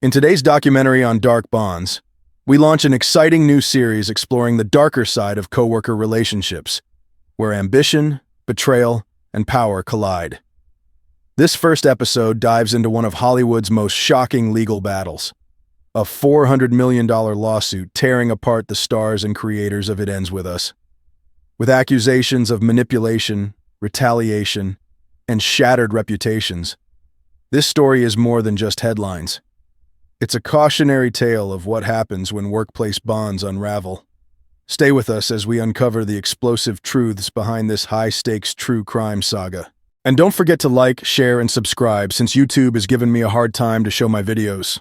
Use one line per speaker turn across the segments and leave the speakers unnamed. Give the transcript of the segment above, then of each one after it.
In today's documentary on dark bonds, we launch an exciting new series exploring the darker side of coworker relationships, where ambition, betrayal, and power collide. This first episode dives into one of Hollywood's most shocking legal battles, a $400 million lawsuit tearing apart the stars and creators of It Ends With Us. With accusations of manipulation, retaliation, and shattered reputations, this story is more than just headlines. It's a cautionary tale of what happens when workplace bonds unravel. Stay with us as we uncover the explosive truths behind this high-stakes true crime saga. And don't forget to like, share, and subscribe since YouTube has given me a hard time to show my videos.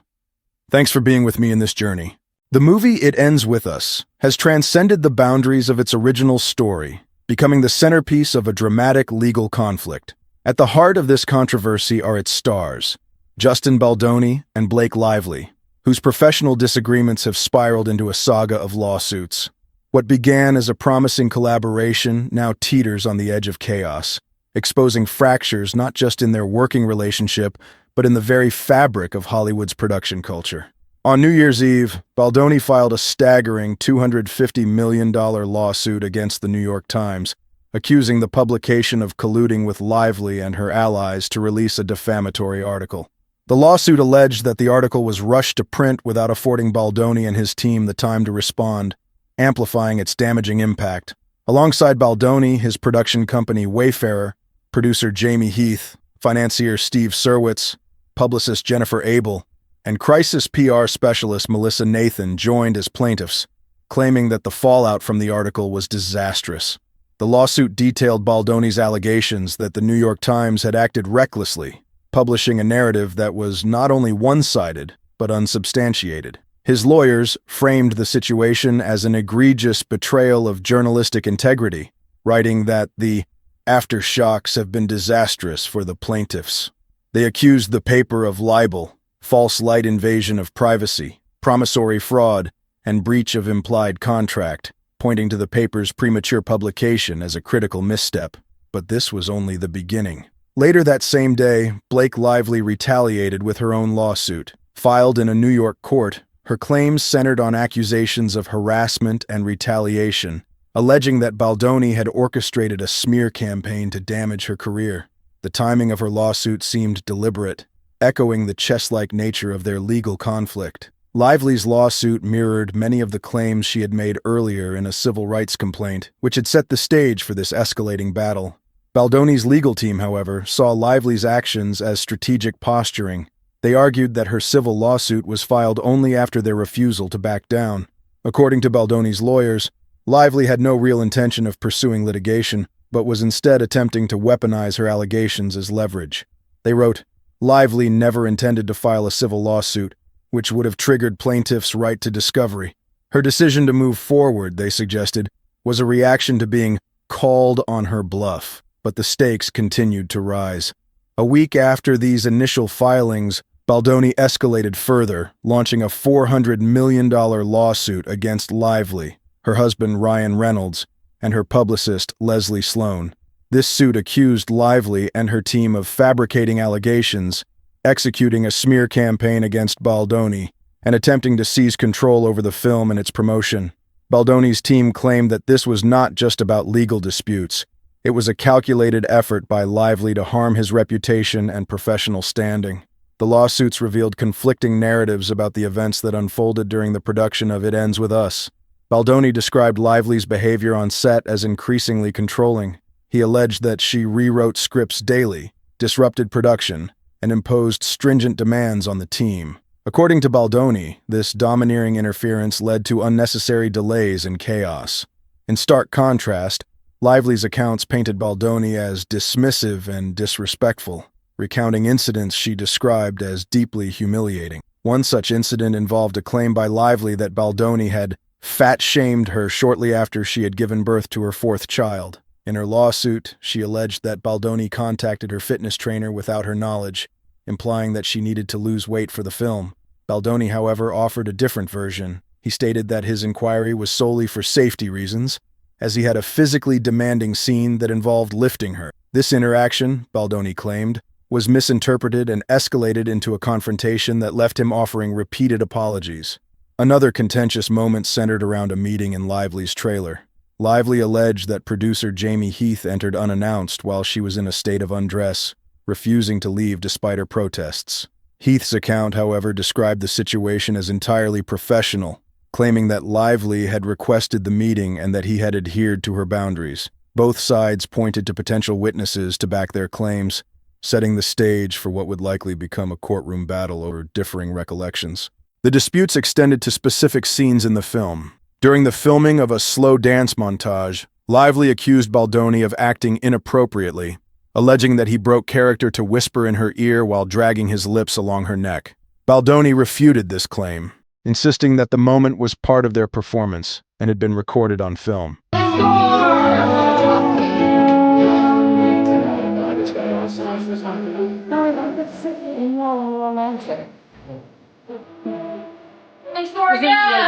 Thanks for being with me in this journey. The movie It Ends With Us has transcended the boundaries of its original story, becoming the centerpiece of a dramatic legal conflict. At the heart of this controversy are its stars, Justin Baldoni and Blake Lively, whose professional disagreements have spiraled into a saga of lawsuits. What began as a promising collaboration now teeters on the edge of chaos, exposing fractures not just in their working relationship, but in the very fabric of Hollywood's production culture. On New Year's Eve, Baldoni filed a staggering $250 million lawsuit against the New York Times, accusing the publication of colluding with Lively and her allies to release a defamatory article. The lawsuit alleged that the article was rushed to print without affording Baldoni and his team the time to respond, amplifying its damaging impact. Alongside Baldoni, his production company Wayfarer, producer Jamie Heath, financier Steve Serwitz, publicist Jennifer Abel, and crisis PR specialist Melissa Nathan joined as plaintiffs, claiming that the fallout from the article was disastrous. The lawsuit detailed Baldoni's allegations that the New York Times had acted recklessly, publishing a narrative that was not only one-sided, but unsubstantiated. His lawyers framed the situation as an egregious betrayal of journalistic integrity, writing that the aftershocks have been disastrous for the plaintiffs. They accused the paper of libel, false light invasion of privacy, promissory fraud, and breach of implied contract, pointing to the paper's premature publication as a critical misstep. But this was only the beginning. Later that same day, Blake Lively retaliated with her own lawsuit. Filed in a New York court, her claims centered on accusations of harassment and retaliation, alleging that Baldoni had orchestrated a smear campaign to damage her career. The timing of her lawsuit seemed deliberate, echoing the chess-like nature of their legal conflict. Lively's lawsuit mirrored many of the claims she had made earlier in a civil rights complaint, which had set the stage for this escalating battle. Baldoni's legal team, however, saw Lively's actions as strategic posturing. They argued that her civil lawsuit was filed only after their refusal to back down. According to Baldoni's lawyers, Lively had no real intention of pursuing litigation, but was instead attempting to weaponize her allegations as leverage. They wrote, "Lively never intended to file a civil lawsuit, which would have triggered plaintiffs' right to discovery. Her decision to move forward," they suggested, was a reaction to being called on her bluff. But the stakes continued to rise. A week after these initial filings, Baldoni escalated further, launching a $400 million lawsuit against Lively, her husband Ryan Reynolds, and her publicist Leslie Sloan. This suit accused Lively and her team of fabricating allegations, executing a smear campaign against Baldoni, and attempting to seize control over the film and its promotion. Baldoni's team claimed that this was not just about legal disputes. It was a calculated effort by Lively to harm his reputation and professional standing. The lawsuits revealed conflicting narratives about the events that unfolded during the production of It Ends With Us. Baldoni described Lively's behavior on set as increasingly controlling. He alleged that she rewrote scripts daily, disrupted production, and imposed stringent demands on the team. According to Baldoni, this domineering interference led to unnecessary delays and chaos. In stark contrast, Lively's accounts painted Baldoni as dismissive and disrespectful, recounting incidents she described as deeply humiliating. One such incident involved a claim by Lively that Baldoni had fat-shamed her shortly after she had given birth to her fourth child. In her lawsuit, she alleged that Baldoni contacted her fitness trainer without her knowledge, implying that she needed to lose weight for the film. Baldoni, however, offered a different version. He stated that his inquiry was solely for safety reasons, as he had a physically demanding scene that involved lifting her. This interaction, Baldoni claimed, was misinterpreted and escalated into a confrontation that left him offering repeated apologies. Another contentious moment centered around a meeting in Lively's trailer. Lively alleged that producer Jamie Heath entered unannounced while she was in a state of undress, refusing to leave despite her protests. Heath's account, however, described the situation as entirely professional, claiming that Lively had requested the meeting and that he had adhered to her boundaries. Both sides pointed to potential witnesses to back their claims, setting the stage for what would likely become a courtroom battle over differing recollections. The disputes extended to specific scenes in the film. During the filming of a slow dance montage, Lively accused Baldoni of acting inappropriately, alleging that he broke character to whisper in her ear while dragging his lips along her neck. Baldoni refuted this claim, insisting that the moment was part of their performance and had been recorded on film.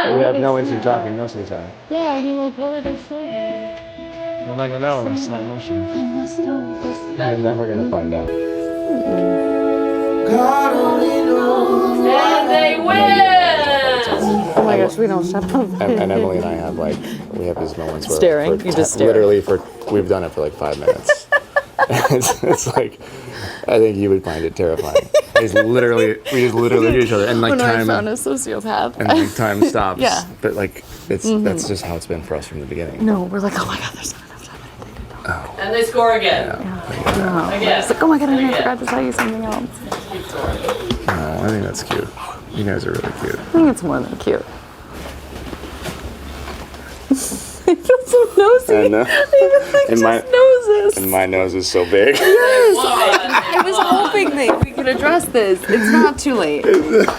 We have no instant talking most of the time.
Yeah, he will pull it asleep.
I'm not gonna know. It's not emotion. I'm never gonna find out.
God only knows. And they win! Oh my gosh, we don't shut up.
And Emily and I have we have these moments where
Staring, you just stare.
Literally we've done it for 5 minutes. it's like, I think you would find it terrifying. We just literally hit each other, and
when
time.
I found a sociopath.
And time stops.
Yeah.
But that's just how it's been for us from the beginning.
No, we're like, oh my god, there's not enough time.
Oh.
And they score again.
No.
Again.
It's like, oh my god, I forgot to tell you something else.
No, I think that's cute. You guys are really cute.
I think it's more than cute. I feel so nosy.
I know.
Noses.
And my nose is so big.
Yes. I was hoping that we could address this. It's not too late.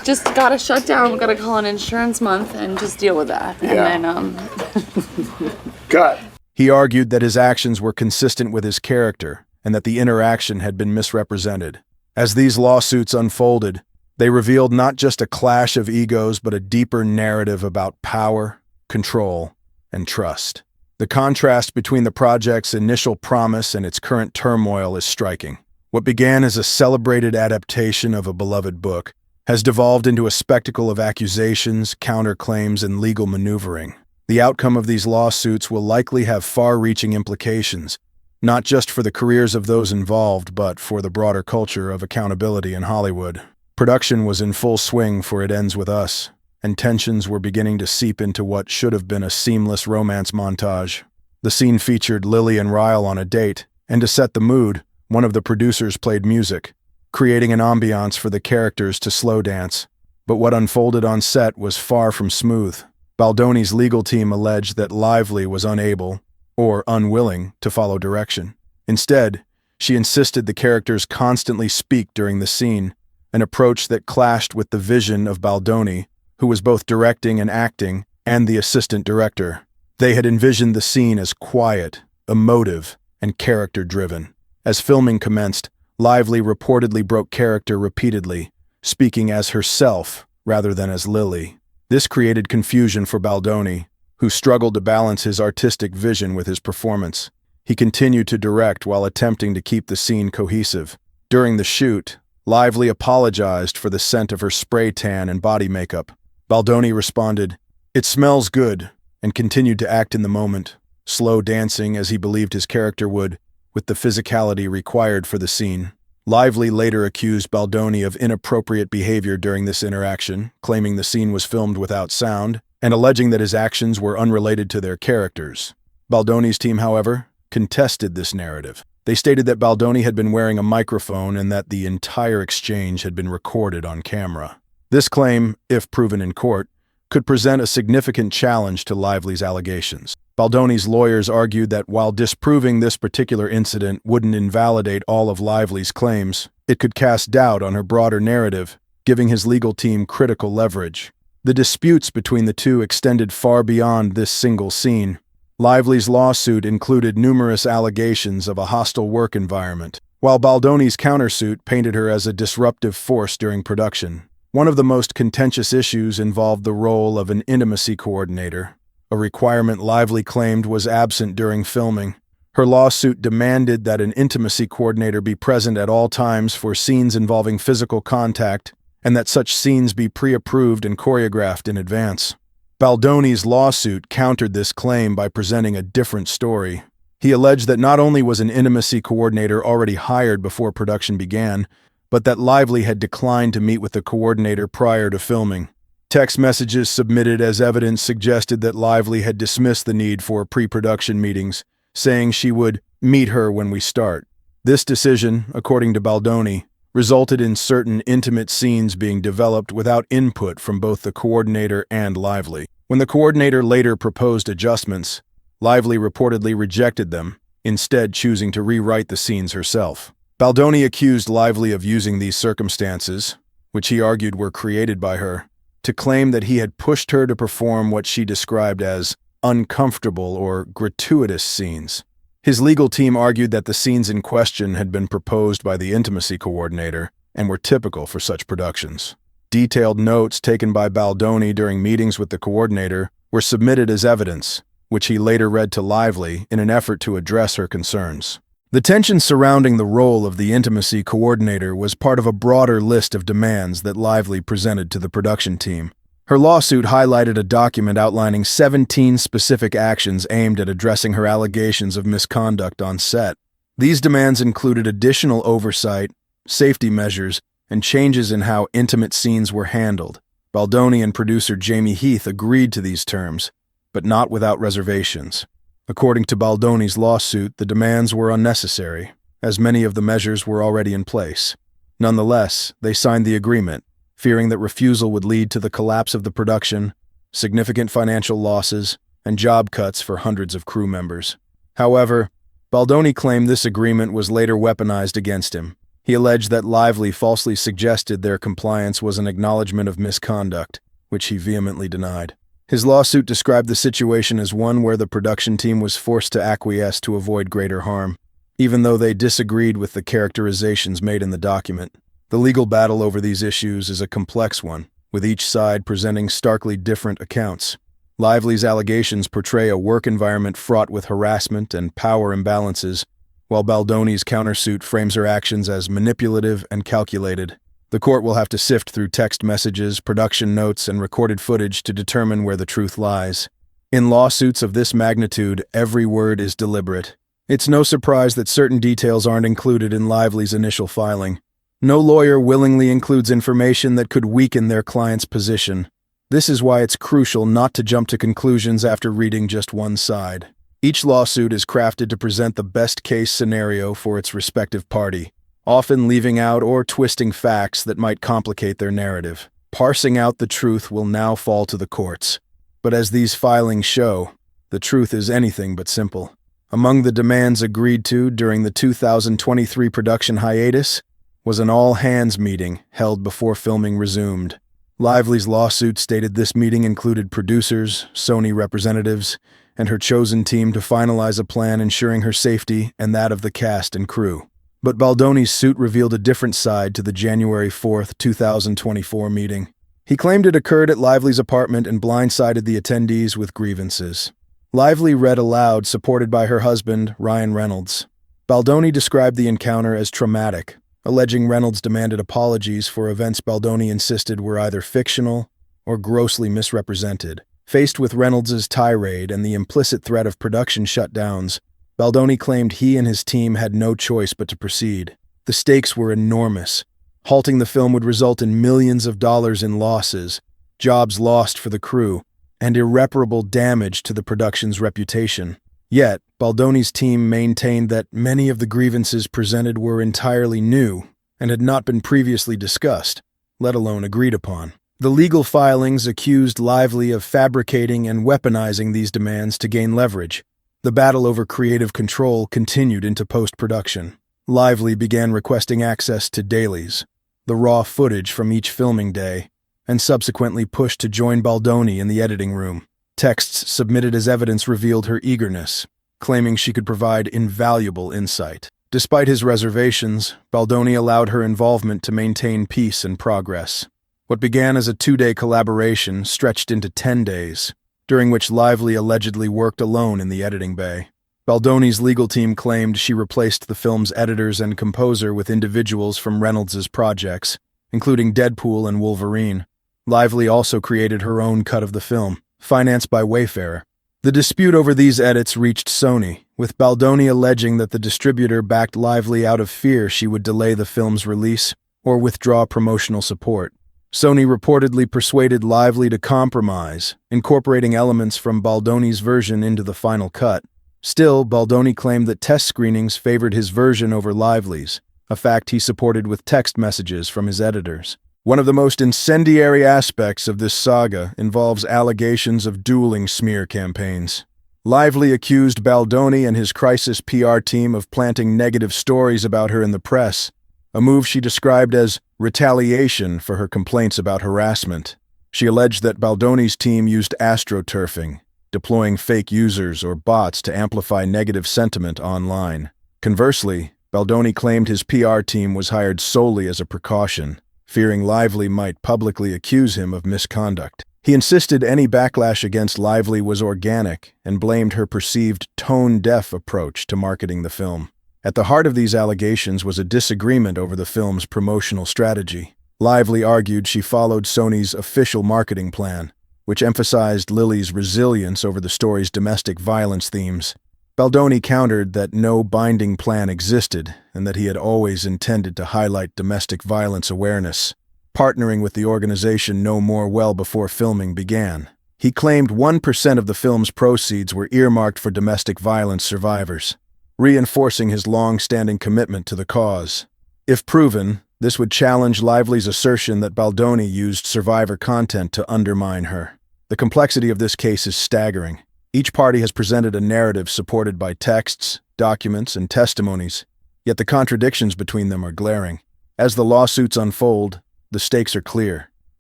Just gotta shut down. We gotta call an insurance month and just deal with that. And then
Cut.
He argued that his actions were consistent with his character and that the interaction had been misrepresented. As these lawsuits unfolded, they revealed not just a clash of egos but a deeper narrative about power, control, and trust. The contrast between the project's initial promise and its current turmoil is striking. What began as a celebrated adaptation of a beloved book has devolved into a spectacle of accusations, counterclaims, and legal maneuvering. The outcome of these lawsuits will likely have far-reaching implications, not just for the careers of those involved, but for the broader culture of accountability in Hollywood. Production was in full swing for It Ends With Us, and tensions were beginning to seep into what should have been a seamless romance montage. The scene featured Lily and Ryle on a date, and to set the mood, one of the producers played music, creating an ambiance for the characters to slow dance. But what unfolded on set was far from smooth. Baldoni's legal team alleged that Lively was unable, or unwilling, to follow direction. Instead, she insisted the characters constantly speak during the scene, an approach that clashed with the vision of Baldoni, who was both directing and acting, and the assistant director. They had envisioned the scene as quiet, emotive, and character-driven. As filming commenced, Lively reportedly broke character repeatedly, speaking as herself rather than as Lily. This created confusion for Baldoni, who struggled to balance his artistic vision with his performance. He continued to direct while attempting to keep the scene cohesive. During the shoot, Lively apologized for the scent of her spray tan and body makeup. Baldoni responded, "It smells good," and continued to act in the moment, slow dancing as he believed his character would, with the physicality required for the scene. Lively later accused Baldoni of inappropriate behavior during this interaction, claiming the scene was filmed without sound, and alleging that his actions were unrelated to their characters. Baldoni's team, however, contested this narrative. They stated that Baldoni had been wearing a microphone and that the entire exchange had been recorded on camera. This claim, if proven in court, could present a significant challenge to Lively's allegations. Baldoni's lawyers argued that while disproving this particular incident wouldn't invalidate all of Lively's claims, it could cast doubt on her broader narrative, giving his legal team critical leverage. The disputes between the two extended far beyond this single scene. Lively's lawsuit included numerous allegations of a hostile work environment, while Baldoni's countersuit painted her as a disruptive force during production. One of the most contentious issues involved the role of an intimacy coordinator, a requirement Lively claimed was absent during filming. Her lawsuit demanded that an intimacy coordinator be present at all times for scenes involving physical contact, and that such scenes be pre-approved and choreographed in advance. Baldoni's lawsuit countered this claim by presenting a different story. He alleged that not only was an intimacy coordinator already hired before production began, but that Lively had declined to meet with the coordinator prior to filming. Text messages submitted as evidence suggested that Lively had dismissed the need for pre-production meetings, saying she would meet her when we start. This decision, according to Baldoni, resulted in certain intimate scenes being developed without input from both the coordinator and Lively. When the coordinator later proposed adjustments, Lively reportedly rejected them, instead choosing to rewrite the scenes herself. Baldoni accused Lively of using these circumstances, which he argued were created by her, to claim that he had pushed her to perform what she described as uncomfortable or gratuitous scenes. His legal team argued that the scenes in question had been proposed by the intimacy coordinator and were typical for such productions. Detailed notes taken by Baldoni during meetings with the coordinator were submitted as evidence, which he later read to Lively in an effort to address her concerns. The tension surrounding the role of the intimacy coordinator was part of a broader list of demands that Lively presented to the production team. Her lawsuit highlighted a document outlining 17 specific actions aimed at addressing her allegations of misconduct on set. These demands included additional oversight, safety measures, and changes in how intimate scenes were handled. Baldoni and producer Jamie Heath agreed to these terms, but not without reservations. According to Baldoni's lawsuit, the demands were unnecessary, as many of the measures were already in place. Nonetheless, they signed the agreement, fearing that refusal would lead to the collapse of the production, significant financial losses, and job cuts for hundreds of crew members. However, Baldoni claimed this agreement was later weaponized against him. He alleged that Lively falsely suggested their compliance was an acknowledgement of misconduct, which he vehemently denied. His lawsuit described the situation as one where the production team was forced to acquiesce to avoid greater harm, even though they disagreed with the characterizations made in the document. The legal battle over these issues is a complex one, with each side presenting starkly different accounts. Lively's allegations portray a work environment fraught with harassment and power imbalances, while Baldoni's countersuit frames her actions as manipulative and calculated. The court will have to sift through text messages, production notes, and recorded footage to determine where the truth lies. In lawsuits of this magnitude, every word is deliberate. It's no surprise that certain details aren't included in Lively's initial filing. No lawyer willingly includes information that could weaken their client's position. This is why it's crucial not to jump to conclusions after reading just one side. Each lawsuit is crafted to present the best-case scenario for its respective party, often leaving out or twisting facts that might complicate their narrative. Parsing out the truth will now fall to the courts. But as these filings show, the truth is anything but simple. Among the demands agreed to during the 2023 production hiatus was an all-hands meeting held before filming resumed. Lively's lawsuit stated this meeting included producers, Sony representatives, and her chosen team to finalize a plan ensuring her safety and that of the cast and crew. But Baldoni's suit revealed a different side to the January 4, 2024 meeting. He claimed it occurred at Lively's apartment and blindsided the attendees with grievances. Lively read aloud, supported by her husband, Ryan Reynolds. Baldoni described the encounter as traumatic, alleging Reynolds demanded apologies for events Baldoni insisted were either fictional or grossly misrepresented. Faced with Reynolds' tirade and the implicit threat of production shutdowns, Baldoni claimed he and his team had no choice but to proceed. The stakes were enormous. Halting the film would result in millions of dollars in losses, jobs lost for the crew, and irreparable damage to the production's reputation. Yet, Baldoni's team maintained that many of the grievances presented were entirely new and had not been previously discussed, let alone agreed upon. The legal filings accused Lively of fabricating and weaponizing these demands to gain leverage. The battle over creative control continued into post-production. Lively began requesting access to dailies, the raw footage from each filming day, and subsequently pushed to join Baldoni in the editing room. Texts submitted as evidence revealed her eagerness, claiming she could provide invaluable insight. Despite his reservations, Baldoni allowed her involvement to maintain peace and progress. What began as a 2-day collaboration stretched into 10 days, during which Lively allegedly worked alone in the editing bay. Baldoni's legal team claimed she replaced the film's editors and composer with individuals from Reynolds' projects, including Deadpool and Wolverine. Lively also created her own cut of the film, financed by Wayfarer. The dispute over these edits reached Sony, with Baldoni alleging that the distributor backed Lively out of fear she would delay the film's release or withdraw promotional support. Sony reportedly persuaded Lively to compromise, incorporating elements from Baldoni's version into the final cut. Still, Baldoni claimed that test screenings favored his version over Lively's, a fact he supported with text messages from his editors. One of the most incendiary aspects of this saga involves allegations of dueling smear campaigns. Lively accused Baldoni and his crisis PR team of planting negative stories about her in the press, a move she described as retaliation for her complaints about harassment. She alleged that Baldoni's team used astroturfing, deploying fake users or bots to amplify negative sentiment online. Conversely, Baldoni claimed his PR team was hired solely as a precaution, fearing Lively might publicly accuse him of misconduct. He insisted any backlash against Lively was organic and blamed her perceived tone-deaf approach to marketing the film. At the heart of these allegations was a disagreement over the film's promotional strategy. Lively argued she followed Sony's official marketing plan, which emphasized Lily's resilience over the story's domestic violence themes. Baldoni countered that no binding plan existed and that he had always intended to highlight domestic violence awareness, partnering with the organization no more well before filming began. He claimed 1% of the film's proceeds were earmarked for domestic violence survivors, reinforcing his long-standing commitment to the cause. If proven, this would challenge Lively's assertion that Baldoni used survivor content to undermine her. The complexity of this case is staggering. Each party has presented a narrative supported by texts, documents, and testimonies, yet the contradictions between them are glaring. As the lawsuits unfold, the stakes are clear.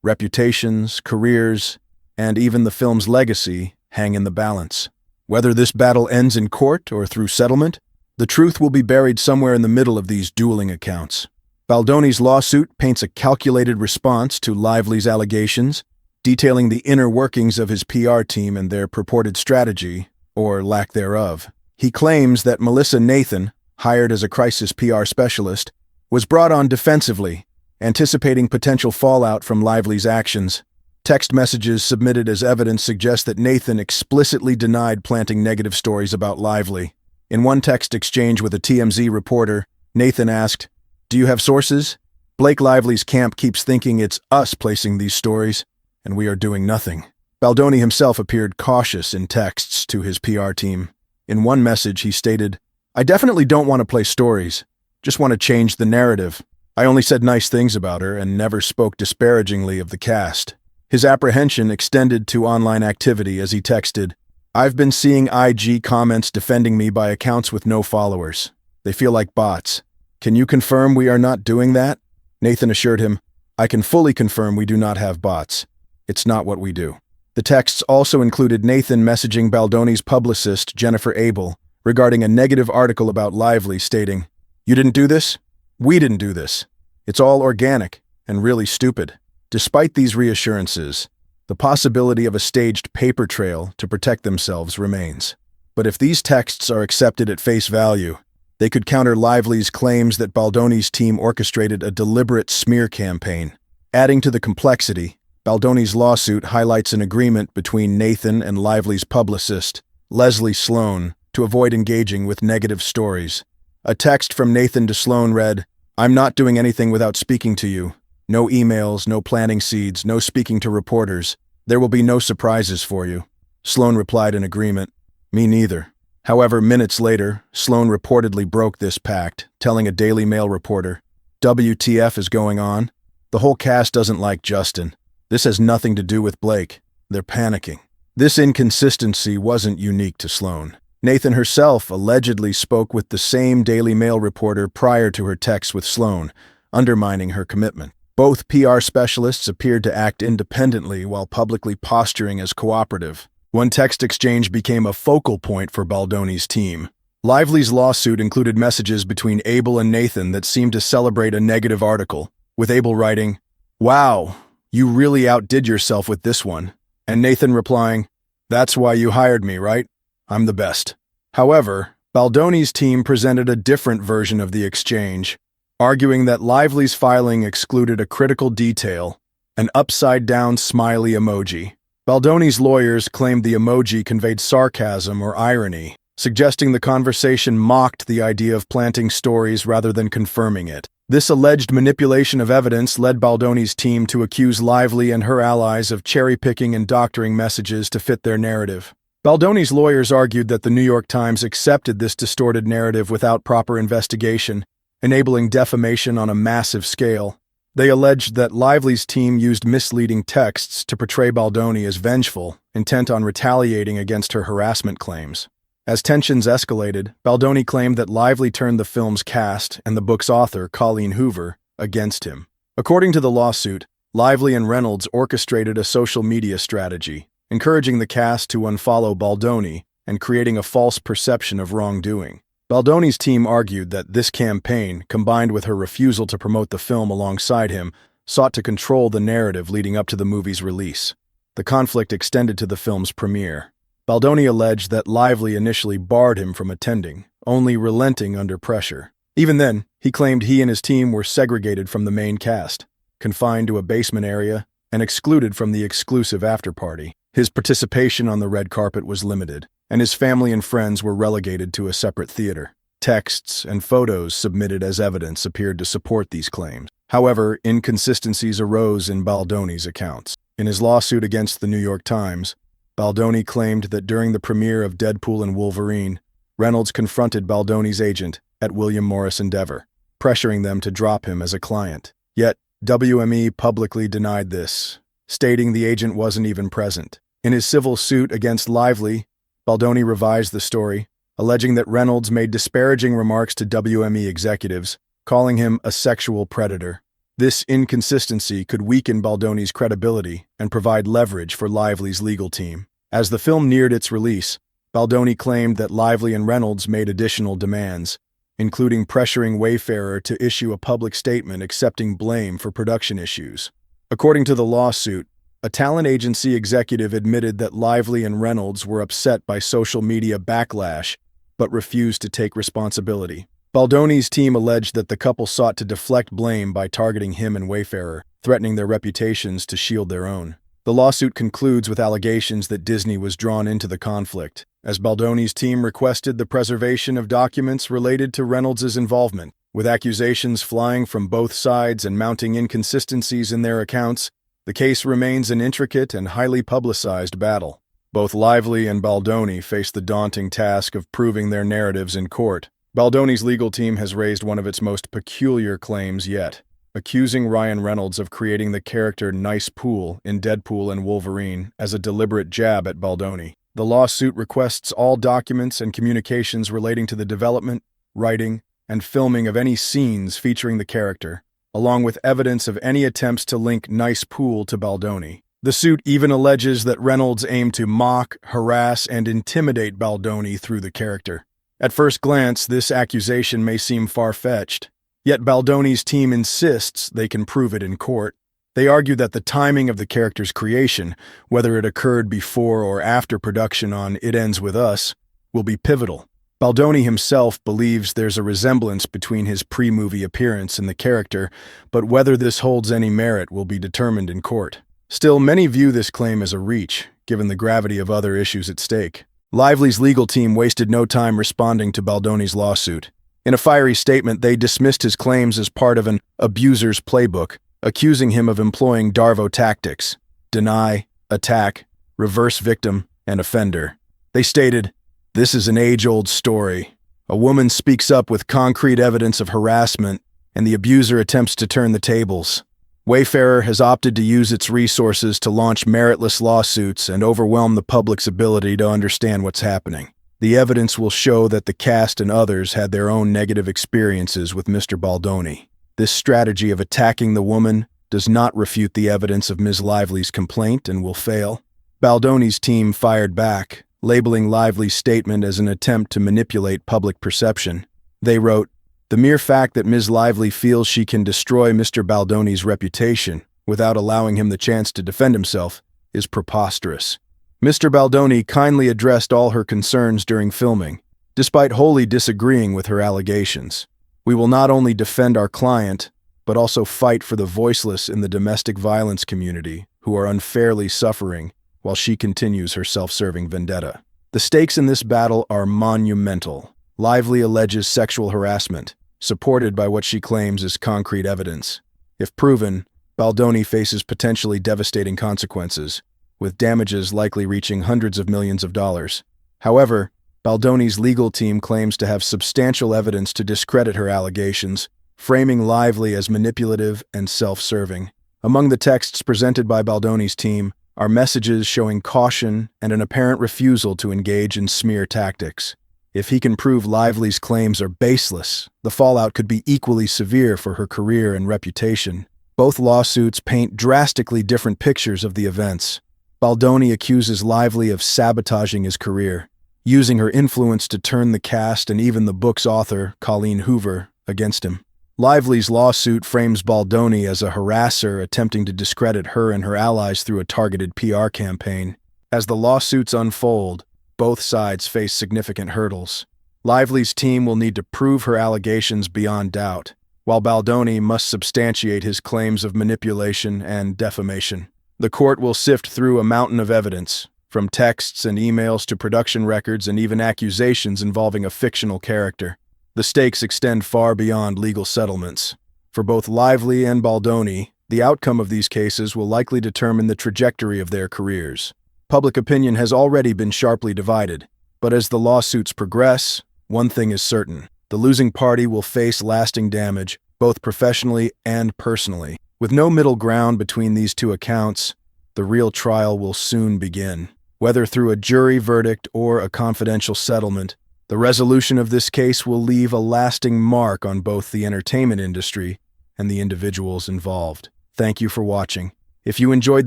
Reputations, careers, and even the film's legacy hang in the balance. Whether this battle ends in court or through settlement, the truth will be buried somewhere in the middle of these dueling accounts. Baldoni's lawsuit paints a calculated response to Lively's allegations, detailing the inner workings of his PR team and their purported strategy, or lack thereof. He claims that Melissa Nathan, hired as a crisis PR specialist, was brought on defensively, anticipating potential fallout from Lively's actions. Text messages submitted as evidence suggest that Nathan explicitly denied planting negative stories about Lively. In one text exchange with a TMZ reporter, Nathan asked, "Do you have sources? Blake Lively's camp keeps thinking it's us placing these stories, and we are doing nothing." Baldoni himself appeared cautious in texts to his PR team. In one message, he stated, "I definitely don't want to play stories, just want to change the narrative. I only said nice things about her and never spoke disparagingly of the cast." His apprehension extended to online activity as he texted, "I've been seeing IG comments defending me by accounts with no followers. They feel like bots. Can you confirm we are not doing that?" Nathan assured him, "I can fully confirm we do not have bots. It's not what we do." The texts also included Nathan messaging Baldoni's publicist, Jennifer Abel, regarding a negative article about Lively, stating, "You didn't do this? We didn't do this. It's all organic and really stupid." Despite these reassurances, the possibility of a staged paper trail to protect themselves remains. But if these texts are accepted at face value, they could counter Lively's claims that Baldoni's team orchestrated a deliberate smear campaign. Adding to the complexity, Baldoni's lawsuit highlights an agreement between Nathan and Lively's publicist, Leslie Sloan, to avoid engaging with negative stories. A text from Nathan to Sloan read, "I'm not doing anything without speaking to you. No emails, no planting seeds, no speaking to reporters. There will be no surprises for you." Sloan replied in agreement, "Me neither." However, minutes later, Sloan reportedly broke this pact, telling a Daily Mail reporter, "WTF is going on? The whole cast doesn't like Justin. This has nothing to do with Blake. They're panicking." This inconsistency wasn't unique to Sloan. Nathan herself allegedly spoke with the same Daily Mail reporter prior to her text with Sloan, undermining her commitment. Both PR specialists appeared to act independently while publicly posturing as cooperative. One text exchange became a focal point for Baldoni's team. Lively's lawsuit included messages between Abel and Nathan that seemed to celebrate a negative article, with Abel writing, "Wow, you really outdid yourself with this one," and Nathan replying, "That's why you hired me, right? I'm the best." However, Baldoni's team presented a different version of the exchange, arguing that Lively's filing excluded a critical detail, an upside-down smiley emoji. Baldoni's lawyers claimed the emoji conveyed sarcasm or irony, suggesting the conversation mocked the idea of planting stories rather than confirming it. This alleged manipulation of evidence led Baldoni's team to accuse Lively and her allies of cherry-picking and doctoring messages to fit their narrative. Baldoni's lawyers argued that the New York Times accepted this distorted narrative without proper investigation, enabling defamation on a massive scale. They alleged that Lively's team used misleading texts to portray Baldoni as vengeful, intent on retaliating against her harassment claims. As tensions escalated, Baldoni claimed that Lively turned the film's cast and the book's author, Colleen Hoover, against him. According to the lawsuit, Lively and Reynolds orchestrated a social media strategy, encouraging the cast to unfollow Baldoni and creating a false perception of wrongdoing. Baldoni's team argued that this campaign, combined with her refusal to promote the film alongside him, sought to control the narrative leading up to the movie's release. The conflict extended to the film's premiere. Baldoni alleged that Lively initially barred him from attending, only relenting under pressure. Even then, he claimed he and his team were segregated from the main cast, confined to a basement area, and excluded from the exclusive after-party. His participation on the red carpet was limited, and his family and friends were relegated to a separate theater. Texts and photos submitted as evidence appeared to support these claims. However, inconsistencies arose in Baldoni's accounts. In his lawsuit against the New York Times, Baldoni claimed that during the premiere of Deadpool and Wolverine, Reynolds confronted Baldoni's agent at William Morris Endeavor, pressuring them to drop him as a client. Yet, WME publicly denied this, stating the agent wasn't even present. In his civil suit against Lively, Baldoni revised the story, alleging that Reynolds made disparaging remarks to WME executives, calling him a sexual predator. This inconsistency could weaken Baldoni's credibility and provide leverage for Lively's legal team. As the film neared its release, Baldoni claimed that Lively and Reynolds made additional demands, including pressuring Wayfarer to issue a public statement accepting blame for production issues. According to the lawsuit, a talent agency executive admitted that Lively and Reynolds were upset by social media backlash, but refused to take responsibility. Baldoni's team alleged that the couple sought to deflect blame by targeting him and Wayfarer, threatening their reputations to shield their own. The lawsuit concludes with allegations that Disney was drawn into the conflict, as Baldoni's team requested the preservation of documents related to Reynolds' involvement. With accusations flying from both sides and mounting inconsistencies in their accounts, the case remains an intricate and highly publicized battle. Both Lively and Baldoni face the daunting task of proving their narratives in court. Baldoni's legal team has raised one of its most peculiar claims yet, accusing Ryan Reynolds of creating the character Nice Pool in Deadpool and Wolverine as a deliberate jab at Baldoni. The lawsuit requests all documents and communications relating to the development, writing, and filming of any scenes featuring the character, along with evidence of any attempts to link Nice Pool to Baldoni. The suit even alleges that Reynolds aimed to mock, harass, and intimidate Baldoni through the character. At first glance, this accusation may seem far-fetched, yet Baldoni's team insists they can prove it in court. They argue that the timing of the character's creation, whether it occurred before or after production on It Ends With Us, will be pivotal. Baldoni himself believes there's a resemblance between his pre-movie appearance and the character, but whether this holds any merit will be determined in court. Still, many view this claim as a reach, given the gravity of other issues at stake. Lively's legal team wasted no time responding to Baldoni's lawsuit. In a fiery statement, they dismissed his claims as part of an abuser's playbook, accusing him of employing Darvo tactics: deny, attack, reverse victim, and offender. They stated, "This is an age-old story. A woman speaks up with concrete evidence of harassment, and the abuser attempts to turn the tables. Wayfarer has opted to use its resources to launch meritless lawsuits and overwhelm the public's ability to understand what's happening. The evidence will show that the cast and others had their own negative experiences with Mr. Baldoni. This strategy of attacking the woman does not refute the evidence of Ms. Lively's complaint and will fail." Baldoni's team fired back, labeling Lively's statement as an attempt to manipulate public perception. They wrote, "The mere fact that Ms. Lively feels she can destroy Mr. Baldoni's reputation without allowing him the chance to defend himself is preposterous. Mr. Baldoni kindly addressed all her concerns during filming, Despite wholly disagreeing with her allegations, we will not only defend our client, but also fight for the voiceless in the domestic violence community who are unfairly suffering while she continues her self-serving vendetta. The stakes in this battle are monumental. Lively alleges sexual harassment, supported by what she claims is concrete evidence. If proven, Baldoni faces potentially devastating consequences, with damages likely reaching hundreds of millions of dollars. However, Baldoni's legal team claims to have substantial evidence to discredit her allegations, framing Lively as manipulative and self-serving. Among the texts presented by Baldoni's team are messages showing caution and an apparent refusal to engage in smear tactics. If he can prove Lively's claims are baseless, the fallout could be equally severe for her career and reputation. Both lawsuits paint drastically different pictures of the events. Baldoni accuses Lively of sabotaging his career, using her influence to turn the cast and even the book's author, Colleen Hoover, against him. Lively's lawsuit frames Baldoni as a harasser attempting to discredit her and her allies through a targeted PR campaign. As the lawsuits unfold, both sides face significant hurdles. Lively's team will need to prove her allegations beyond doubt, while Baldoni must substantiate his claims of manipulation and defamation. The court will sift through a mountain of evidence, from texts and emails to production records and even accusations involving a fictional character. The stakes extend far beyond legal settlements. For both Lively and Baldoni, the outcome of these cases will likely determine the trajectory of their careers. Public opinion has already been sharply divided, but as the lawsuits progress, one thing is certain: the losing party will face lasting damage, both professionally and personally. With no middle ground between these two accounts, the real trial will soon begin. Whether through a jury verdict or a confidential settlement, the resolution of this case will leave a lasting mark on both the entertainment industry and the individuals involved. Thank you for watching. If you enjoyed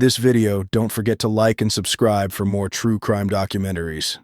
this video, don't forget to like and subscribe for more true crime documentaries.